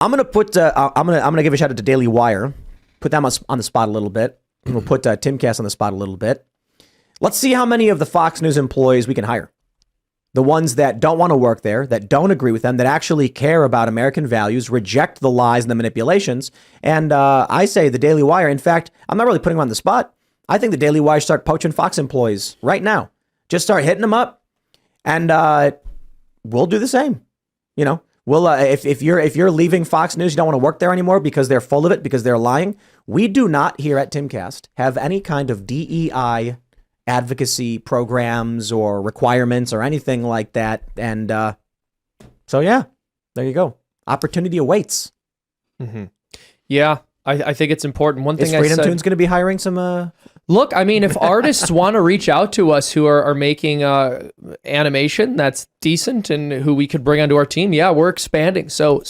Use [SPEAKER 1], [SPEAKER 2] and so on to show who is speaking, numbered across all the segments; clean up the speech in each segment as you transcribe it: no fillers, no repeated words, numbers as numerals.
[SPEAKER 1] I'm gonna put I'm gonna give a shout out to Daily Wire, put them on the spot a little bit. We'll put Timcast on the spot a little bit. Let's see how many of the Fox News employees we can hire. The ones that don't want to work there, that don't agree with them, that actually care about American values, reject the lies and the manipulations. And I say the Daily Wire. In fact, I'm not really putting them on the spot. I think the Daily Wire start poaching Fox employees right now. Just start hitting them up, and we'll do the same. You know. Well, if you're leaving Fox News, you don't want to work there anymore because they're full of it, because they're lying. We do not here at Timcast have any kind of DEI advocacy programs or requirements or anything like that. And so, yeah, there you go. Opportunity awaits.
[SPEAKER 2] Mm-hmm. Yeah, I think it's important. One thing
[SPEAKER 1] is Freedom Tunes going to be hiring some...
[SPEAKER 2] Look, I mean, if artists want to reach out to us who are making animation that's decent and who we could bring onto our team, yeah, we're expanding. So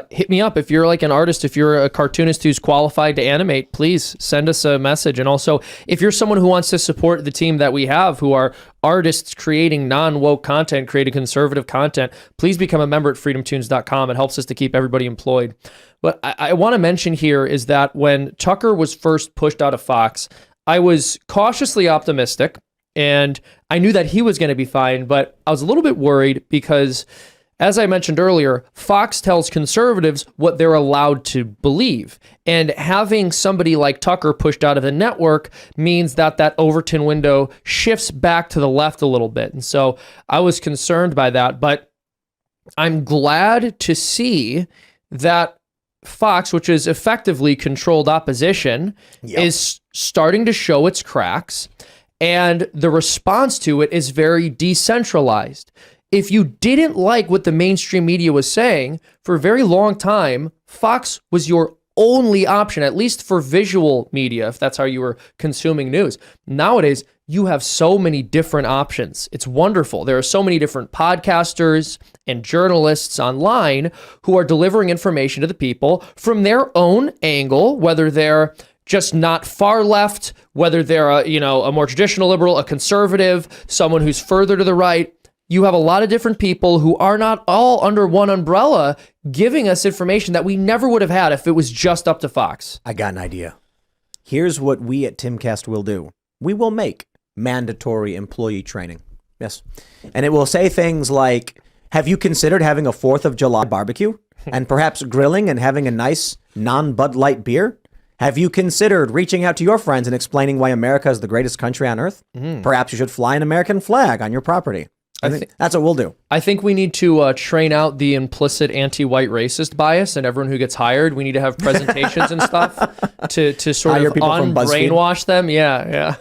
[SPEAKER 2] hit me up. If you're like an artist, if you're a cartoonist who's qualified to animate, please send us a message. And also, if you're someone who wants to support the team that we have, who are artists creating non-woke content, creating conservative content, please become a member at freedomtunes.com. It helps us to keep everybody employed. What I want to mention here is that when Tucker was first pushed out of Fox, I was cautiously optimistic, and I knew that he was going to be fine, but I was a little bit worried because, as I mentioned earlier, Fox tells conservatives what they're allowed to believe. And having somebody like Tucker pushed out of the network means that Overton window shifts back to the left a little bit. And so I was concerned by that, but I'm glad to see that Fox, which is effectively controlled opposition, is starting to show its cracks, and the response to it is very decentralized. If you didn't like what the mainstream media was saying, for a very long time, Fox was your only option, at least for visual media, if that's how you were consuming news. Nowadays, you have so many different options. It's wonderful. There are so many different podcasters and journalists online who are delivering information to the people from their own angle, whether they're just not far left, whether they're a more traditional liberal, a conservative, someone who's further to the right. You have a lot of different people who are not all under one umbrella giving us information that we never would have had if it was just up to Fox.
[SPEAKER 1] I got an idea. Here's what we at Timcast will do. We will make mandatory employee training. Yes. And it will say things like, have you considered having a 4th of July barbecue and perhaps grilling and having a nice non-Bud Light beer? Have you considered reaching out to your friends and explaining why America is the greatest country on earth? Perhaps you should fly an American flag on your property. I think that's what we'll do.
[SPEAKER 2] I think we need to train out the implicit anti-white racist bias, and everyone who gets hired, we need to have presentations and stuff to sort of brainwash them. Yeah.